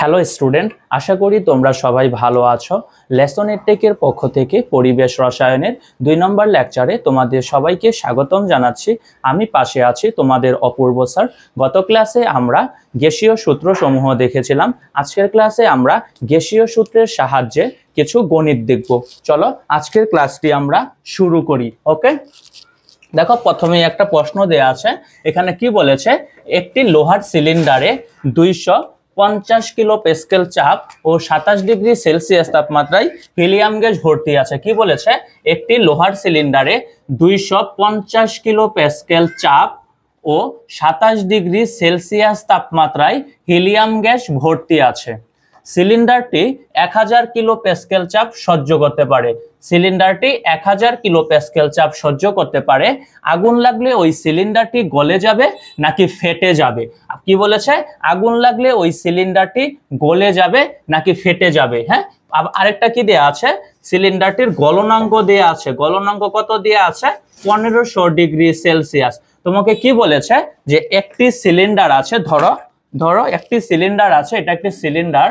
Hello student, আশা করি তোমরা সবাই ভালো আছো। লেসন এডটেকের পক্ষ থেকে পরিবেশ রসায়নের 2 নম্বর লেকচারে তোমাদের সবাইকে স্বাগতম জানাচ্ছি। আমি পাশে আছি তোমাদের অপূর্ব স্যার। গত ক্লাসে আমরা গ্যাসীয় সূত্রসমূহ দেখেছিলাম। আজকের ক্লাসে আমরা গ্যাসীয় সূত্রের সাহায্যে কিছু গণিত দেখব। চলো আজকের ক্লাসটি আমরা শুরু করি। ওকে, দেখো প্রথমেই একটা প্রশ্ন দেয়া আছে। এখানে কি বলেছে, একটি লোহার সিলিন্ডারে 250 কিলো প্যাসকেল চাপ ও 27 ডিগ্রি সেলসিয়াস তাপমাত্রায় হিলিয়াম গ্যাস ভর্তি আছে। কি বলেছে, একটি লোহার সিলিন্ডারে 250 কিলো প্যাসকেল চাপ ও 27 ডিগ্রি সেলসিয়াস তাপমাত্রায় হিলিয়াম গ্যাস ভর্তি আছে। সিলিন্ডারটি 1000 কিলো প্যাসকেল চাপ সহ্য করতে পারে। সিলিন্ডারটি 1000 কিলো প্যাসকেল চাপ সহ্য করতে পারে। আগুন লাগলে ওই সিলিন্ডারটি গলে যাবে নাকি ফেটে যাবে? কি বলেছে, আগুন লাগলে ওই সিলিন্ডারটি গলে যাবে নাকি ফেটে যাবে। হ্যাঁ, আরেকটা কি দেয়া আছে, সিলিন্ডারটির গলনাঙ্ক দেয়া আছে। গলনাঙ্ক কত দেয়া আছে? 1500 ডিগ্রি সেলসিয়াস। তোমাকে কি বলেছে যে একটি সিলিন্ডার আছে, ধরো একটি সিলিন্ডার আছে, এটা একটি সিলিন্ডার।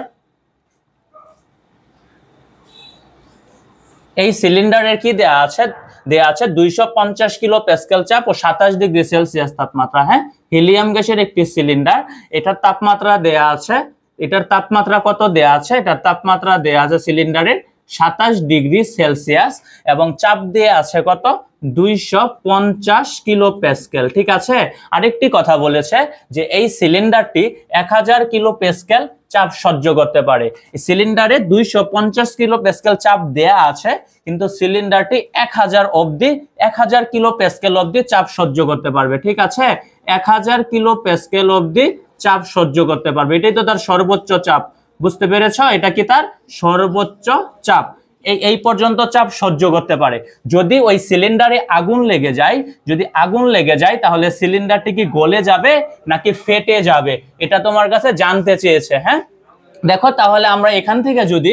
এই সিলিন্ডারের কি দেয়া আছে 250 কিলো প্যাসকেল চাপ ও 27 ডিগ্রি সেলসিয়াস তাপমাত্রা। হ্যাঁ, হিলিয়াম গ্যাসের একটি সিলিন্ডার। এটার তাপমাত্রা দেয়া আছে, এটার তাপমাত্রা কত দেয়া আছে? এটার তাপমাত্রা দেয়া আছে সিলিন্ডারের 27 ডিগ্রি সেলসিয়াস এবং চাপ দেয়া আছে কত? 250 কিলো প্যাসকেল। ঠিক আছে, আরেকটি কথা বলেছে যে এই সিলিন্ডারটি 1000 কিলো প্যাসকেল চাপ সহ্য করতে পারে। সিলিন্ডারে 250 কিলো প্যাসকেল চাপ দেয়া আছে, কিন্তু সিলিন্ডারটি 1000 কিলো প্যাসকেল অবধি চাপ সহ্য করতে পারবে। ঠিক আছে, 1000 কিলো প্যাসকেল অবধি চাপ সহ্য করতে পারবে। এটাই তো তার সর্বোচ্চ চাপ। বুঝতে পেরেছ? এটা কি তার সর্বোচ্চ চাপ। এই পর্যন্ত চাপ সহ্য করতে পারে। যদি ওই সিলিন্ডারে আগুন লেগে যায় তাহলে সিলিন্ডারটি কি গলে যাবে নাকি ফেটে যাবে, এটা তোমার কাছে জানতে চেয়েছে। হ্যাঁ, দেখো তাহলে আমরা এখান থেকে যদি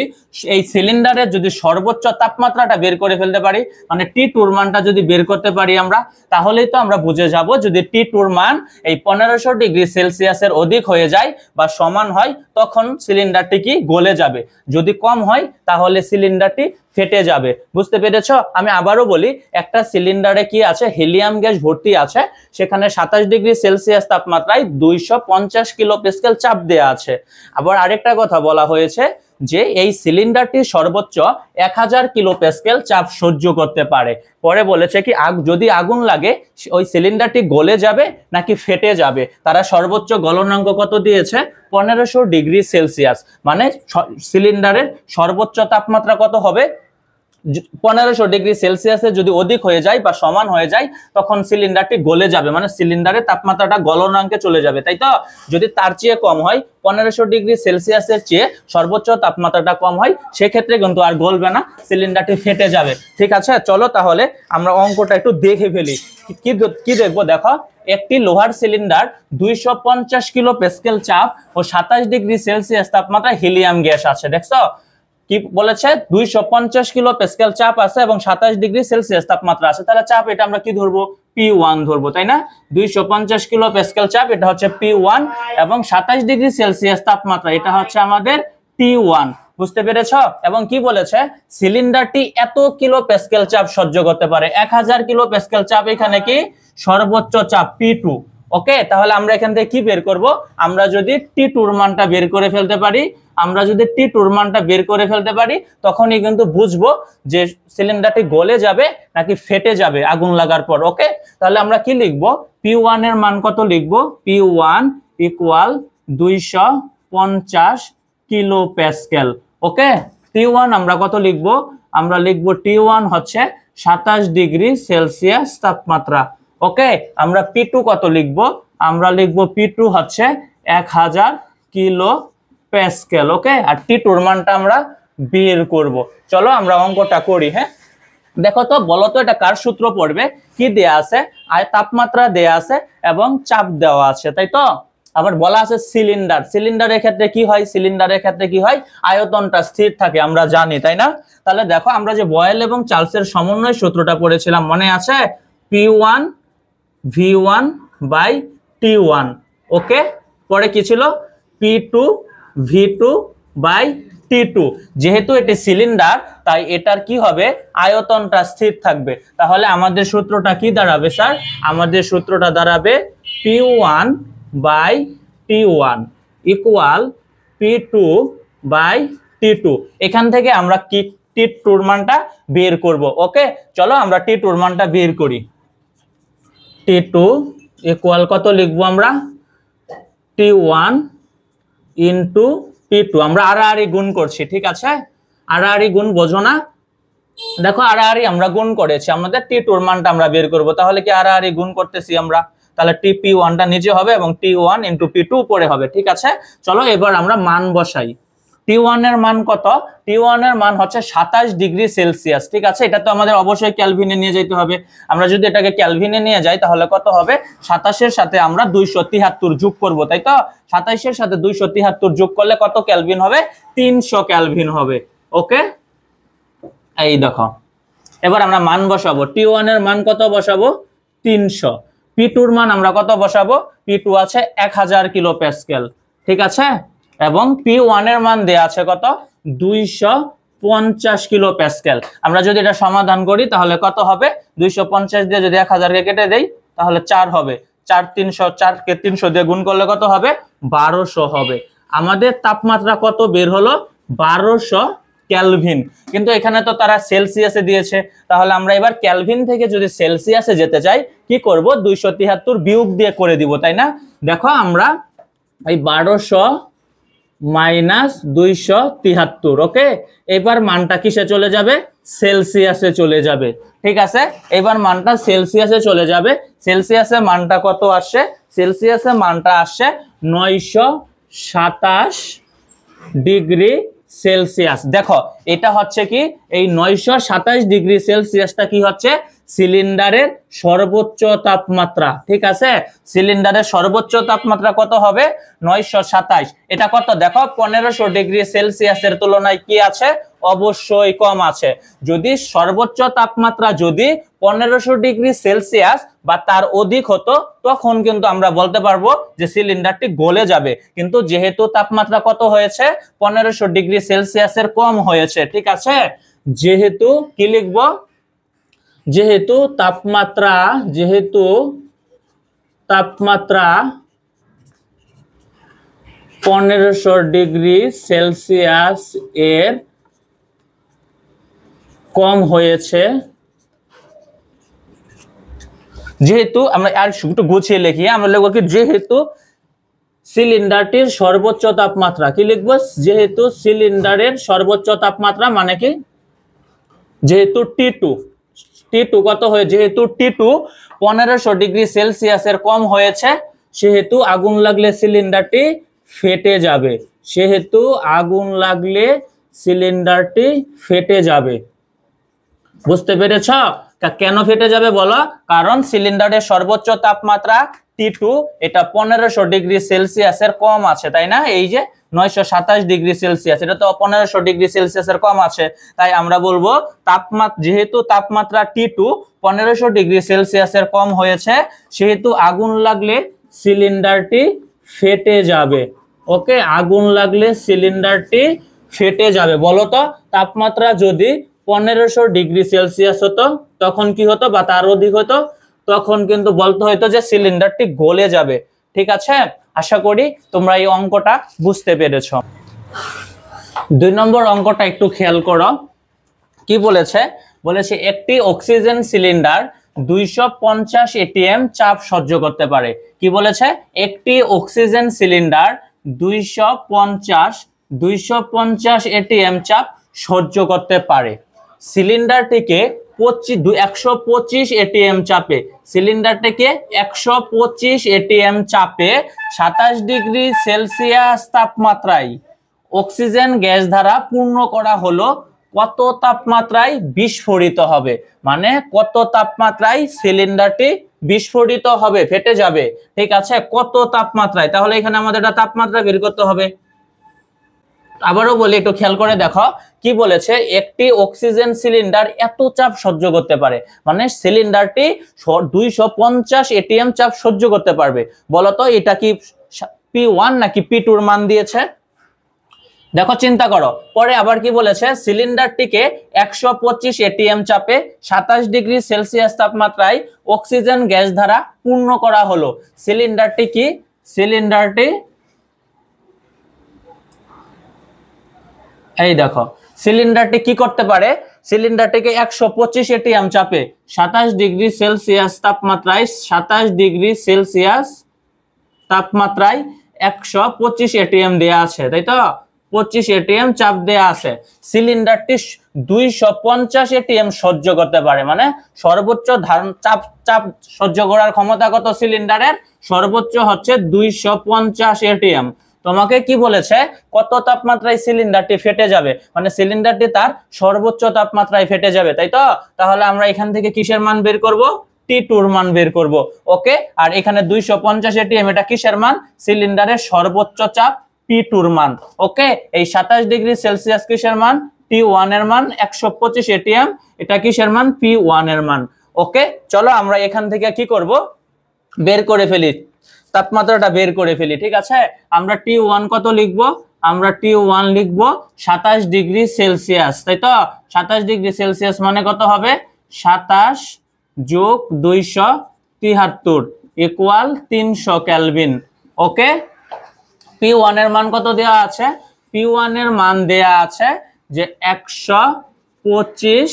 এই সিলিন্ডারের যদি সর্বোচ্চ তাপমাত্রাটা বের করে ফেলতে পারি, মানে T2 মানটা যদি বের করতে পারি আমরা, তাহলেই তো আমরা বুঝে যাব যদি T2 মান এই 1500 ডিগ্রি সেলসিয়াসের অধিক হয়ে যায় বা সমান হয়, তখন সিলিন্ডারটি কি গলে যাবে। যদি কম হয় তাহলে সিলিন্ডারটি ফেটে যাবে। বুঝতে পেরেছো? আমি আবারও বলি, একটা সিলিন্ডারে কি আছে, হিলিয়াম গ্যাস ভর্তি আছে। সেখানে 27 ডিগ্রি সেলসিয়াস তাপমাত্রায় 250 কিলো প্যাসকেল চাপ দেয়া আছে। আবার আরেকটা কথা বলা হয়েছে যে এই সিলিন্ডারটি সর্বোচ্চ 1000 কিলো প্যাসকেল চাপ সহ্য করতে পারে। পরে বলেছে কি যদি আগুন লাগে ওই সিলিন্ডারটি গলে যাবে নাকি ফেটে যাবে। তারা সর্বোচ্চ গলনাঙ্ক কত দিয়েছে? 1500 ডিগ্রি সেলসিয়াস। মানে সিলিন্ডারের সর্বোচ্চ তাপমাত্রা কত হবে? 1500 ডিগ্রি সেলসিয়াসে যদি অধিক হয়ে যায় বা সমান হয়ে যায়, তখন সিলিন্ডারটি গলে যাবে, মানে সিলিন্ডারের তাপমাত্রাটা গলনাঙ্কে চলে যাবে। তাই তো, যদি তার চেয়ে কম হয়, 1500 ডিগ্রি সেলসিয়াসের চেয়ে সর্বোচ্চ তাপমাত্রাটা কম হয়, সেক্ষেত্রে কিন্তু আর গলবে না, সিলিন্ডারটি ফেটে যাবে। ঠিক আছে, চলো তাহলে আমরা অঙ্কটা একটু দেখে ফেলি। কি দেখবো, দেখো একটি লোহার সিলিন্ডার 250 কিলো প্যাসকেল চাপ ও 27 ডিগ্রি সেলসিয়াস তাপমাত্রায় হিলিয়াম গ্যাস আছে। দেখছো কি বলেছে, 250 কিলো প্যাসকেল চাপ আছে এবং 27 ডিগ্রি সেলসিয়াস তাপমাত্রা আছে। তাহলে চাপ এটা আমরা কি ধরবো? P1 ধরবো, তাই না? 250 কিলো প্যাসকেল চাপ, এটা হচ্ছে P1, এবং 27 ডিগ্রি সেলসিয়াস তাপমাত্রা, এটা হচ্ছে আমাদের T1। বুঝতে পেরেছ? এবং কি বলেছে, সিলিন্ডারটি এত কিলো প্যাসকেল চাপ সহ্য করতে পারে। 1000 কিলো প্যাসকেল চাপ, এখানে কি সর্বোচ্চ চাপ P2। ওকে, তাহলে আমরা এখান থেকে কি বের করব? আমরা যদি T2 মানটা বের করে ফেলতে পারি, তখনই কিন্তু বুঝবো যে সিলিন্ডারটি গলে যাবে নাকি ফেটে যাবে আগুন লাগার পর। ওকে, তাহলে আমরা কি লিখবো? P1 এর মান কত লিখবো? P1 equal 250 kilo Pascal. ওকে, T1 আমরা কত লিখবো? আমরা লিখবো T1 হচ্ছে 27 ডিগ্রি সেলসিয়াস তাপমাত্রা। ওকে, আমরা P2 কত লিখবো? আমরা লিখবো P2 হচ্ছে 1000 কিলো প্যাসকেল। ওকে, আর T2 মানটা আমরা বের করব। চলো আমরা অঙ্কটা করি। হ্যাঁ, দেখো তো, বলো তো এটা কার সূত্র পড়বে? কি দেয়া আছে? তাপমাত্রা দেয়া আছে এবং চাপ দেওয়া আছে, তাই তো? আবার বলা আছে সিলিন্ডারের ক্ষেত্রে কি হয়? আয়তনটা স্থির থাকে, আমরা জানি, তাই না? তাহলে দেখো, আমরা যে বয়েল এবং চার্লসের সমন্বয় সূত্রটা পড়েছিলাম, মনে আছে? P1 V1 by T1। ওকে, পরে কি ছিল? P2 V2/T2। যেহেতু এটি সিলিন্ডার তাই এটার কি হবে, আয়তনটা স্থির থাকবে। তাহলে আমাদের সূত্রটা কি দাঁড়াবে স্যার? আমাদের সূত্রটা দাঁড়াবে P1/T1 ইকুয়াল P2/T2। এখান থেকে আমরা কি T2 এর মানটা বের করব। ওকে, চলো আমরা T2 এর মানটা বের করি। T2 ইকুয়াল কত লিখবো আমরা? T1 into T2। আমরা আড়াআড়ি গুণ করছি, ঠিক আছে? আড়াআড়ি গুণ বোঝো না? দেখো আড়াআড়ি আমরা গুণ করেছি, আমাদের T2 এর মানটা আমরা বের করব। তাহলে কি আড়াআড়ি গুণ করতেছি আমরা, তাহলে P1টা নিচে হবে এবং T1 ইন্টু P2 উপরে হবে, ঠিক আছে? চলো এবার আমরা মান বসাই। T1 এর মান কত? T1 এর মান হচ্ছে 27 ডিগ্রি সেলসিয়াস, ঠিক আছে? এটা তো আমাদের অবশ্যই ক্যালভিনে নিয়ে যেতে হবে। আমরা যদি এটাকে ক্যালভিনে নিয়ে যাই তাহলে কত হবে? 27 এর সাথে আমরা 273 যোগ করব, তাই তো? 27 এর সাথে 273 যোগ করলে কত ক্যালভিন হবে? 300 ক্যালভিন হবে। ওকে, এই দেখো এবার আমরা মান বসাবো। T1 এর মান কত বসাবো? 300। P2 এর মান আমরা কত বসাবো? P2 আছে 1000 কিলো প্যাসকেল, ঠিক আছে? এবং P1 এর মান দেয়া আছে কত? 250 কিলো প্যাসকেল। আমরা যদি এটা সমাধান করি তাহলে কত হবে? 250 দিয়ে যদি 1000 কে কেটে দেই তাহলে 4 হবে। 4 কে 300 দিয়ে গুণ করলে কত হবে? 1200 হবে। আমাদের তাপমাত্রা কত বের হলো? 1200 ক্যালভিন। কিন্তু এখানে তো তারা সেলসিয়াসে দিয়েছে, তাহলে আমরা এবার ক্যালভিন থেকে যদি সেলসিয়াসে যেতে চাই কি করব? 273 বিয়োগ দিয়ে করে দিব, তাই না? দেখো আমরা এই 1200 মাইনাস 273, ওকে, এবার মানটা কিসে চলে যাবে? সেলসিয়াসে চলে যাবে, ঠিক আছে? এবার মানটা সেলসিয়াসে চলে যাবে। সেলসিয়াসে মানটা কত আসছে? সেলসিয়াসে মানটা আসছে 927 ডিগ্রি সেলসিয়াস। দেখো এটা হচ্ছে কি, এই 927 ডিগ্রি সেলসিয়াসটা কি হচ্ছে? সিলিন্ডারের সর্বোচ্চ তাপমাত্রা, ঠিক আছে? সিলিন্ডারের সর্বোচ্চ তাপমাত্রা কত হবে? 927। এটা কত দেখো? 1500 ডিগ্রি সেলসিয়াসের তুলনায় কি আছে? অবশ্যই কম আছে। যদি সর্বোচ্চ তাপমাত্রা যদি 1500 ডিগ্রি সেলসিয়াস বা তার অধিক হতো তখন কিন্তু আমরা বলতে পারবো যে সিলিন্ডারটি গলে যাবে। কিন্তু যেহেতু তাপমাত্রা কত হয়েছে? 1500 ডিগ্রি সেলসিয়াসের কম হয়েছে, ঠিক আছে? যেহেতু কি লিখবো? যেহেতু তাপমাত্রা 1500 ডিগ্রি সেলসিয়াস এর কম হয়েছে, যেহেতু আমরা আর একটু গুছিয়ে লিখি, আমরা লিখবো কি? যেহেতু সিলিন্ডারটির সর্বোচ্চ তাপমাত্রা, কি লিখবো? যেহেতু সিলিন্ডারের সর্বোচ্চ তাপমাত্রা মানে কি? যেহেতু T2 কত হয়ে? যেহেতু T2 1500 ডিগ্রি সেলসিয়াসের কম হয়েছে সেহেতু আগুন লাগলে সিলিন্ডারটি ফেটে যাবে। সেহেতু আগুন লাগলে সিলিন্ডারটি ফেটে যাবে। বুঝতে পেরেছ? কেন ফেটে যাবে বলো? কারণ সিলিন্ডারের সর্বোচ্চ তাপমাত্রা T2 এটা 1500 ডিগ্রি সেলসিয়াসের কম আছে, তাই না? এই যে 927 ডিগ্রি সেলসিয়াস, এটা তো 1500 ডিগ্রি সেলসিয়াসের কম আছে। তাই আমরা বলবো যেহেতু তাপমাত্রা T2 1500 ডিগ্রি সেলসিয়াসের কম হয়েছে সেহেতু আগুন লাগলে সিলিন্ডারটি ফেটে যাবে। ওকে, আগুন লাগলে সিলিন্ডারটি ফেটে যাবে। বলো তো তাপমাত্রা যদি 1500 ডিগ্রি সেলসিয়াস হতো তখন কি হতো, বা তার অধিক হতো তখন কিন্তু বলতে হতো যে সিলিন্ডারটি গলে যাবে, ঠিক আছে? আশা করি তোমরা এই অঙ্কটা বুঝতে পেরেছো। 2 নম্বর অঙ্কটা একটু খেয়াল করো। কি বলেছে? বলেছে একটি অক্সিজেন সিলিন্ডার 250 ATM চাপ সহ্য করতে পারে। কি বলেছে? একটি অক্সিজেন সিলিন্ডার 250 ATM চাপ সহ্য করতে পারে। সিলিন্ডারটিকে 125 ATM চাপে, সিলিন্ডারটিকে 125 ATM চাপে 27 ডিগ্রি সেলসিয়াস তাপমাত্রায় অক্সিজেন গ্যাস দ্বারা পূর্ণ করা হলো কত তাপমাত্রায় বিস্ফোরিত হবে? মানে কত তাপমাত্রায় সিলিন্ডারটি বিস্ফোরিত হবে, ফেটে যাবে, ঠিক আছে? কত তাপমাত্রায়? তাহলে এখানে আমাদের একটা তাপমাত্রা বের করতে হবে। আবারও বলি, একটু খেয়াল করে দেখো কি বলেছে? একটি অক্সিজেন সিলিন্ডার এত চাপ সহ্য করতে পারে, মানে সিলিন্ডারটি 250 ATM চাপ সহ্য করতে পারবে। বলতো এটা কি P1 নাকি P2 এর মান দিয়েছে? দেখো চিন্তা করো, পরে আবার কি বলেছে, সিলিন্ডারটিকে 125 এটিএম চাপে 27 ডিগ্রি সেলসিয়াস তাপমাত্রায় অক্সিজেন গ্যাস দ্বারা পূর্ণ করা হলো। সিলিন্ডারটি কি, সিলিন্ডারটি এই দেখো সিলিন্ডারটি কি করতে পারে, সিলিন্ডারটিকে 125 এটিএম চাপে 27 ডিগ্রি সেলসিয়াস তাপমাত্রায় 27 ডিগ্রি সেলসিয়াস তাপমাত্রায় 125 এটিএম দেয়া আছে, তাই তো 25 এটিএম চাপ দেয়া আছে। সিলিন্ডারটি 250 এটিএম সহ্য করতে পারে, মানে সর্বোচ্চ ধারণ চাপ চাপ সহ্য করার ক্ষমতা কত সিলিন্ডারের, সর্বোচ্চ হচ্ছে 250 এটিএম। তোমাকে কি বলেছে, কত তাপমাত্রায় সিলিন্ডারটি ফেটে যাবে, মানে সিলিন্ডারটি তার সর্বোচ্চ তাপমাত্রায় ফেটে যাবে, তাই তো। তাহলে আমরা এখান থেকে কিসের মান বের করব, T2 এর মান বের করব। ওকে, আর এখানে 250 এটিএম এটা কিসের মান, সিলিন্ডারের সর্বোচ্চ চাপ T2 এর মান। ওকে, এই 27 ডিগ্রি সেলসিয়াস কিসের মান, T1 এর মান, 125 এটিএম এটা কিসের মান, P1 এর মান। ওকে, চলো আমরা এখান থেকে কি করব, বের করে ফেলি, তাপমাত্রাটা বের করে ফেলি। ঠিক আছে, আমরা T1 কত লিখবো, আমরা T1 লিখবো 27 ডিগ্রি সেলসিয়াস, তাই তো। 27 ডিগ্রি সেলসিয়াস মানে কত হবে, 27 যোগ 273 ইকুয়াল 300 কেলভিন। ওকে, P1 এর মান কত দেয়া আছে, P1 এর মান দেয়া আছে যে 125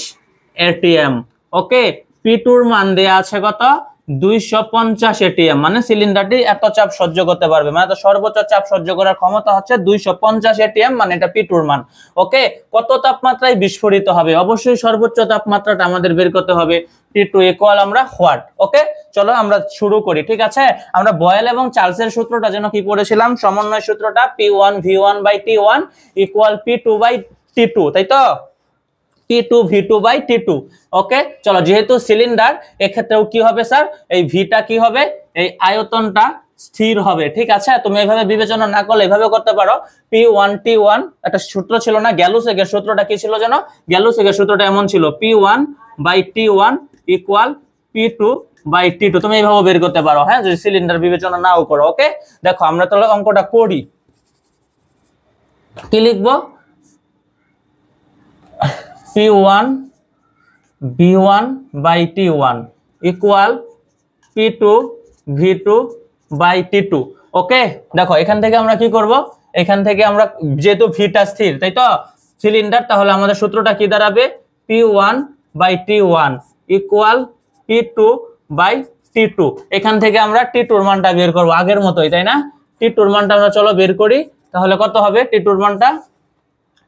এটিএম। ওকে, P2 এর মান দেয়া আছে কত, 250 এটিএম, মানে সিলিন্ডারটি এত চাপ সহ্য করতে পারবে, মানে সর্বোচ্চ চাপ সহ্য করার ক্ষমতা হচ্ছে 250 এটিএম, মানে এটা P2 এর মান। ওকে, কত তাপমাত্রায় বিস্ফোরিত হবে, অবশ্যই সর্বোচ্চ তাপমাত্রাটা আমাদের বের করতে হবে, T2 ইকুয়াল আমরা হোয়াট। ওকে, চলো আমরা শুরু করি। ঠিক আছে, আমরা বয়েল এবং চার্লসের সূত্রটা যেন কি পড়েছিলাম, সমন্বয় সূত্রটা P1 V1 by T1 equal P2 by T2, তাই তো, T2 V2 বাই T2। ওকে, চলো, যেহেতু সিলিন্ডার এক্ষেত্রেও কি হবে স্যার, এই ভিটা কি হবে, এই আয়তনটা স্থির হবে। ঠিক আছে, তুমি এইভাবে বিবেচনা না করলে এইভাবে করতে পারো, P1 T1 একটা সূত্র ছিল না, গ্যালুসেগের সূত্রটা কি ছিল যেন, গ্যালুসেগের সূত্রটা এমন ছিল, P1 by T1 equal P2 by T2, তুমি এইভাবে বের করতে পারো, হ্যাঁ, যদি সিলিন্ডার বিবেচনা নাও করো। ওকে, দেখো আমরা তাহলে অঙ্কটা করি, কি লিখবো, P1 V1 by T1 equal P2 V2 by T2। ওকে, দেখো এখান থেকে আমরা কি করব, এখান থেকে আমরা যেহেতু ভিটা স্থির, তাই তো সিলিন্ডার, তাহলে আমাদের সূত্রটা কি দাঁড়াবে, P1 by T1 equal P2 by T2। এখান থেকে আমরা T2 এর মানটা বের করব আগের মতোই, তাই না, T2 এর মানটা আমরা চলো বের করি, তাহলে কত হবে T2 এর মানটা,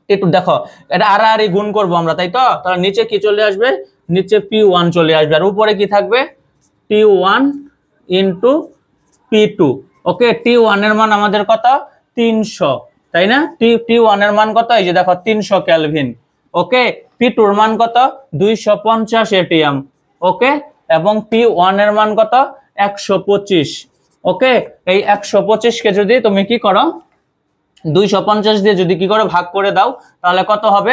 T2 দেখো এটা আর গুণ করব আমরা, তাই তো, তাহলে নিচে কি চলে আসবে, নিচে P1 চলে আসবে, আর উপরে কি থাকবে, T1 ইনটু P2। ওকে, T1 এর মান আমাদের কত, 300, তাই না, T1 এর মান কত, এই যে দেখো 300 কেলভিন। ওকে, P2 এর মান কত, 250 এটিএম। ওকে, এবং P1 এর মান কত, 125। ওকে, এই 125 কে যদি তুমি কি করো, 250 দিয়ে যদি কি করে ভাগ করে দাও, তাহলে কত হবে,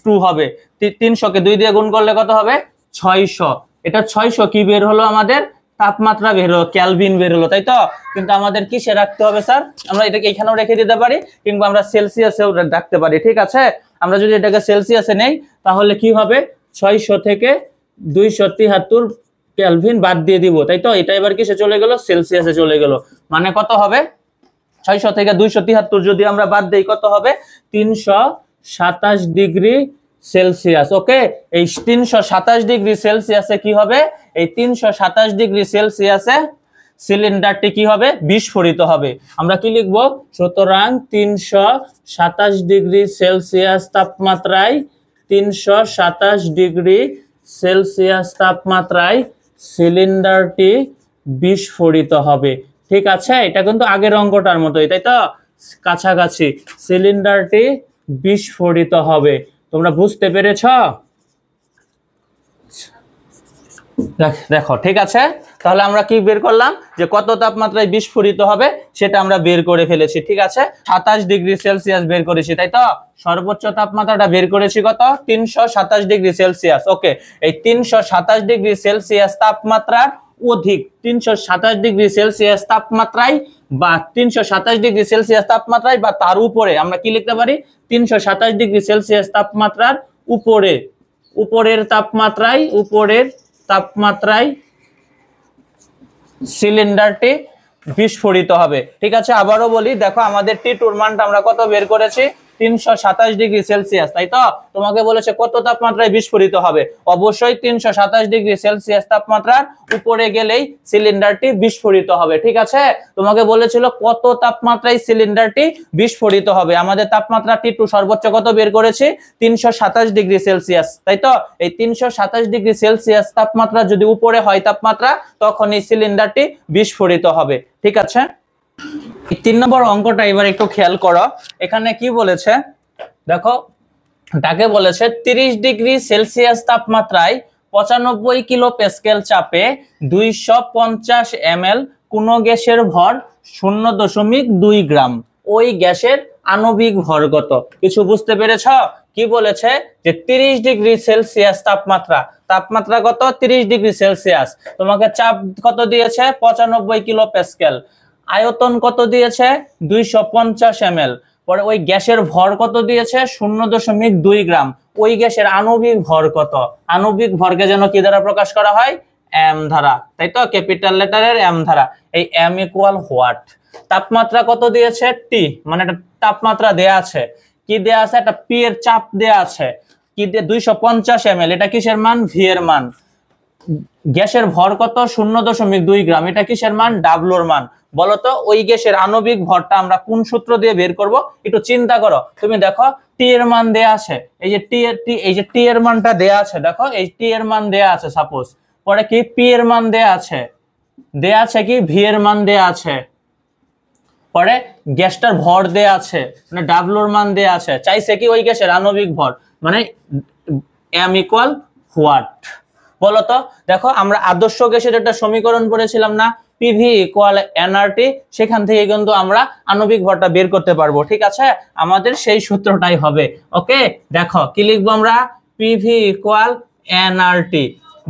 2 হবে। 300 কে 2 দিয়ে গুণ করলে কত হবে, 600। এটা 600 কি বের হলো, আমাদের তাপমাত্রা বের হলো, কেলভিন বের হলো, তাই তো। কিন্তু আমাদের কিসে রাখতে হবে স্যার, আমরা এটাকে এখানেও রেখে দিতে পারি, কিংবা আমরা সেলসিয়াসেও রাখতে পারি। ঠিক আছে, আমরা যদি এটাকে সেলসিয়াসে নেই, তাহলে কি হবে, 600 থেকে 273 কেলভিন বাদ দিয়ে দিব, তাই তো। এটা এবার কিসে চলে গেল, সেলসিয়াসে চলে গেল, মানে কত হবে, 600 থেকে 273 যদি আমরা বাদ দেই, কত হবে, 327 ডিগ্রি সেলসিয়াস। ওকে, এই 327 ডিগ্রি সেলসিয়াসে কি হবে, এই 327 ডিগ্রি সেলসিয়াসে সিলিন্ডারটি কি হবে, বিস্ফোরিত হবে। আমরা কি লিখব, সুতরাং 327 ডিগ্রি সেলসিয়াস তাপমাত্রায়, 327 ডিগ্রি সেলসিয়াস তাপমাত্রায় সিলিন্ডারটি বিস্ফোরিত হবে। ঠিক আছে, এটা কিন্তু আগের অঙ্কটার মতোই, তাই তো, কাছাকাছি, সিলিন্ডারটি বিস্ফোরিত হবে। তোমরা বুঝতে পেরেছ, দেখো ঠিক আছে, তাহলে আমরা কি বের করলাম, যে কত তাপমাত্রায় বিস্ফোরিত হবে সেটা আমরা বের করে ফেলেছি। ঠিক আছে, 27 ডিগ্রি সেলসিয়াস বের করেছি, তাই তো, সর্বোচ্চ তাপমাত্রাটা বের করেছি কত, 327 ডিগ্রি সেলসিয়াস। ওকে, এই 327 ডিগ্রি সেলসিয়াস তাপমাত্রার অধিক, 327 ডিগ্রি সেলসিয়াস তাপমাত্রায় বা 327 ডিগ্রি সেলসিয়াস তাপমাত্রায় বা তার উপরে আমরা কি লিখতে পারি 327 ডিগ্রি সেলসিয়াস তাপমাত্রার উপরে উপরের তাপমাত্রায় সিলিন্ডারটি বিস্ফোরিত হবে। ঠিক আছে, আবারও বলি, দেখো আমাদের T2 এর মানটা আমরা কত বের করেছি 327 ডিগ্রি সেলসিয়াস, তাই তো? তোমাকে বলেছে কত তাপমাত্রায় বিস্ফোরিত হবে, অবশ্যই 327 ডিগ্রি সেলসিয়াস তাপমাত্রার উপরে গেলেই সিলিন্ডারটি বিস্ফোরিত হবে। ঠিক আছে, তোমাকে বলেছিল কত তাপমাত্রায় সিলিন্ডারটি বিস্ফোরিত হবে, আমাদের তাপমাত্রা T2 সর্বোচ্চ কত বের করেছি 327 ডিগ্রি সেলসিয়াস, তাই তো? এই 327 ডিগ্রি সেলসিয়াস তাপমাত্রা যদি উপরে হয় তাপমাত্রা, তখন এই সিলিন্ডারটি বিস্ফোরিত হবে। ঠিক আছে, 3 নম্বর অঙ্কটা এবার একটু খেয়াল করো, এখানে কি বলেছে দেখো, তাকে বলেছে 30 ডিগ্রি সেলসিয়াস তাপমাত্রায় 95 কিলো প্যাসকেল চাপে 250 ml কোন গ্যাসের ভর 0.2 গ্রাম, ওই গ্যাসের আণবিক ভর কত? কিছু বুঝতে পেরেছ? কি বলেছে যে 30 ডিগ্রি সেলসিয়াস তাপমাত্রা কত 30 ডিগ্রি সেলসিয়াস, তোমাকে চাপ কত দিয়েছে 95 কিলো প্যাসকেল, আয়তন কত দিয়েছে 250 ml, পরে ওই গ্যাসের ভর কত দিয়েছে 0.2 গ্রাম, ওই গ্যাসের আণবিক ভর কত? আণবিক ভরকে যেন কি দ্বারা প্রকাশ করা হয় m দ্বারা, তাই তো? ক্যাপিটাল লেটারের m দ্বারা। এই m ইকুয়াল হোয়াট? তাপমাত্রা কত দিয়েছে T, মানে একটা তাপমাত্রা দেয়া আছে, কি দেয়া আছে একটা P এর চাপ দেয়া আছে, কি দিয়ে 250 ml, এটা কিসের মান V এর মান, গ্যাসের ভর কত 0.2 গ্রাম, এটা কিসের মান W এর মান। বলতো ওই গ্যাসের আণবিক ভরটা আমরা কোন সূত্র দিয়ে বের করব? একটু চিন্তা করো, তুমি দেখো T এর মান দেয়া আছে, এই যে T এর মানটা দেয়া আছে, দেখো এই T এর মান দেয়া আছে সাপোজ, পরে কি P এর মান দেয়া আছে কি V এর মান দেয়া আছে, পরে গ্যাসটার ভর দেয়া আছে মানে W এর মান দেয়া আছে, চাইছে কি ওই গ্যাসের আণবিক ভর, মানে m ইকুয়াল হোয়াট? বলতো দেখো আমরা আদর্শ গ্যাসের একটা সমীকরণ পড়েছিলাম না, PV ইকুয়াল nRT, সেখান থেকে কিন্তু আমরা আণবিক ভরটা বের করতে পারবো। ঠিক আছে, আমাদের সেই সূত্রটাই হবে। ওকে, দেখো কি লিখবো আমরা, PV ইকুয়াল nRT।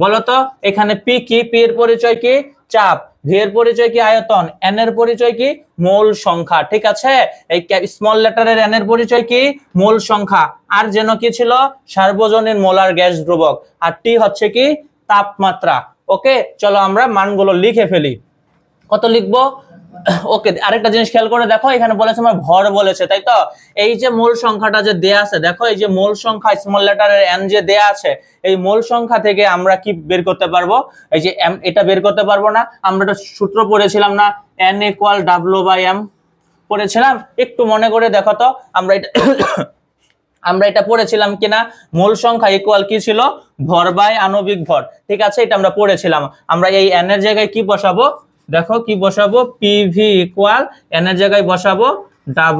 বলতো এখানে P কি, P এর পরিচয় কি চাপ, V এর পরিচয় কি আয়তন, n এর পরিচয় কি মোল সংখ্যা। ঠিক আছে, এই স্মল লেটারের n এর পরিচয় কি মোল সংখ্যা, আর যেন কি ছিল সার্বজনীন মোলার গ্যাস ধ্রুবক, আর T হচ্ছে কি তাপমাত্রা। ওকে, চলো আমরা মানগুলো লিখে ফেলি। কত লিখবো? ওকে, আরেকটা জিনিস খেয়াল করে দেখো, এখানে বলেছে আমার ভর বলেছে, তাই তো? এই যে মোল সংখ্যাটা যে দেয়া আছে, দেখো এই যে মোল সংখ্যা স্মল লেটারের n যে দেয়া আছে, এই মোল সংখ্যা থেকে আমরা কি বের করতে পারবো? এই যে m, এটা বের করতে পারবো না? আমরা একটা সূত্র পড়েছিলাম না, n ইকুয়াল W/m পড়েছিলাম, একটু মনে করে দেখো তো, আমরা এটা পড়েছিলাম কিনা, মোল সংখ্যা ইকুয়াল কি ছিল ভর বাই আণবিক ভর। ঠিক আছে, এটা আমরা পড়েছিলাম। আমরা এই n এর জায়গায় কি বসাবো, দেখো কি বসাবো, PV ইকুয়াল n এর জায়গায় বসাবো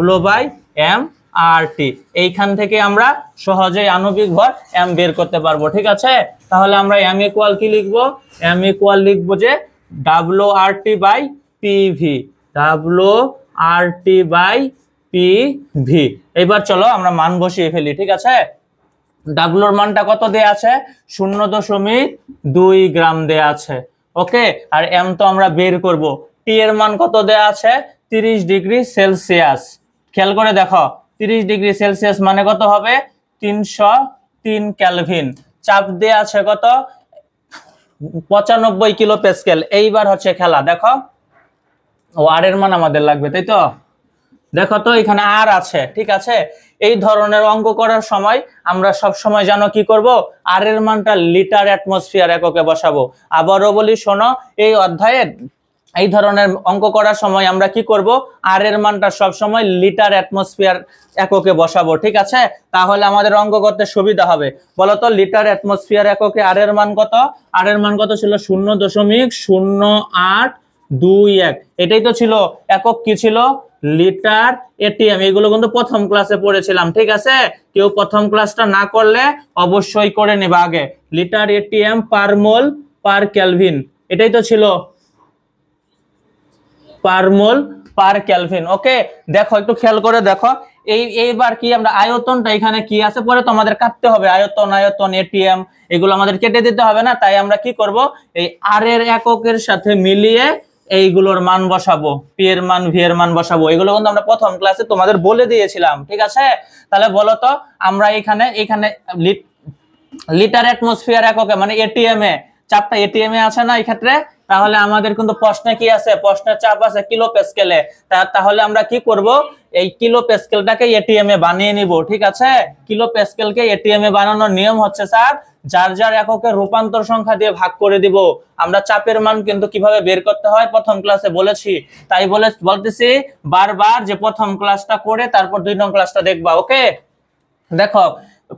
W/m/T, এইখান থেকে আমরা সহজেই আণবিক ভর m বের করতে পারবো। ঠিক আছে, তাহলে আমরা m ইকুয়াল কি লিখবো, m ইকুয়াল লিখবো যে WRT/PV, WRT/PV। এবার চলো আমরা মান বসিয়ে ফেলি। ঠিক আছে, W এর মানটা কত দেয়া আছে 0.2 গ্রাম দেয়া আছে। ওকে, আর m তো আমরা বের করব। T এর মান কত দেয়া আছে 30 ডিগ্রি সেলসিয়াস। খেয়াল করে দেখো 30 ডিগ্রি সেলসিয়াস মানে কত হবে 303 কেলভিন। চাপ দেয়া আছে কত 95 কিলো প্যাসকেল। এইবার হচ্ছে খেলা, দেখো ও আর এর মান আমাদের লাগবে, তাই তো? দেখো তো এখানে আর আছে। ঠিক আছে, এই ধরনের অঙ্ক করার সময় আমরা সব সময় জানো কি করব, আর এর মানটা লিটার অ্যাটমসফিয়ার এককে বসাবো। আবারও বলি শোনো, এই অধ্যায়ে এই ধরনের অঙ্ক করার সময় আমরা কি করব, আর এর মানটা সব সময় লিটার অ্যাটমসফিয়ার এককে বসাবো। ঠিক আছে, তাহলে আমাদের অঙ্ক করতে সুবিধা হবে। বলতো লিটার অ্যাটমসফিয়ার এককে আর এর মান কত? আর এর মান কত ছিল 0.0821। এটাই তো ছিল একক, কি ছিল লিটার এটিএম। এগুলো কিন্তু প্রথম ক্লাসে পড়েছিলাম। ঠিক আছে, কেউ প্রথম ক্লাসটা না করলে অবশ্যই করে নেবে আগে। লিটার এটিএম পার মোল পার কেলভিন, এটাই তো ছিল পার মোল পার কেলভিন। ওকে, দেখো একটু খেয়াল করে দেখো, এইবার কি আমরা আয়তনটা এখানে কি আছে পরে তোমাদের কাটতে হবে, আয়তন এটিএম এগুলো আমাদের কেটে দিতে হবে না। তাই আমরা কি করব, এই আর এর এককের সাথে মিলিয়ে এইগুলোর মান বসাবো, পি এর মান ভি এর মান বসাবো। এগুলো কিন্তু আমরা প্রথম ক্লাসে তোমাদের বলে দিয়েছিলাম, ঠিক আছে? তাহলে বলো তো আমরা এখানে লিটার অ্যাটমসফিয়ার এককে মানে এটিএম এ, চাপটা এটিএম এ আছে না এই ক্ষেত্রে, তাহলে আমাদের কিন্তু প্রশ্নে কি আছে, প্রশ্নের চাপ আছে কিলো প্যাসকেলে। তাহলে আমরা কি করব, এই কিলো প্যাসকেলটাকে এটিএম এ বানিয়ে নিব, ঠিক আছে? কিলো প্যাসকেলকে এটিএম এ বানানোর নিয়ম হচ্ছে স্যার যার যার এককে রূপান্তর সংখ্যা দিয়ে ভাগ করে দিব। আমরা চাপের মান কিন্তু কিভাবে বের করতে হয় প্রথম ক্লাসে বলেছি, তাই বলতেছি বারবার যে প্রথম ক্লাসটা করে তারপর 2 নং ক্লাসটা দেখবা। ওকে, দেখো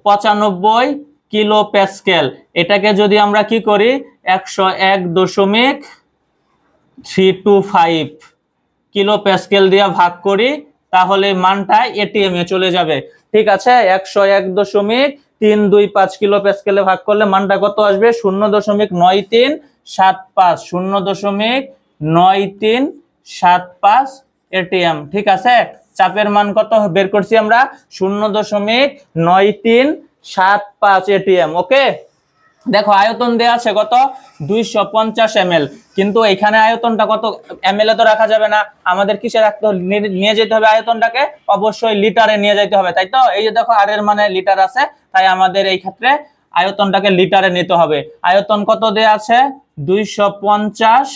95 কিলো প্যাসকেল, এটাকে যদি আমরা কি করি 101.325 কিলো প্যাসকেল দিয়ে ভাগ করি, তাহলে মানটা এটিএম এ চলে যাবে, ঠিক আছে? 101.325 কিলো প্যাসকেলে ভাগ করলে মানটা কত আসবে? 0.9375, 0.9375 এটিএম, ঠিক আছে? চাপের মান কত বের করছি আমরা? 0.9375 এটিএম। ওকে, দেখো আয়তন দেয়া আছে কত? 250 ml, কিন্তু এখানে আয়তনটা কত ml এ তো রাখা যাবে না, আমাদের কিসে রাখতে হবে, নিয়ে যেতে হবে আয়তনটাকে অবশ্যই লিটারে নিয়ে যেতে হবে, তাই তো? এই যে দেখো আর এর মানে লিটার আছে, তাই আমাদের এই ক্ষেত্রে আয়তনটাকে লিটারে নিতে হবে। আয়তন কত দেয়া আছে? 250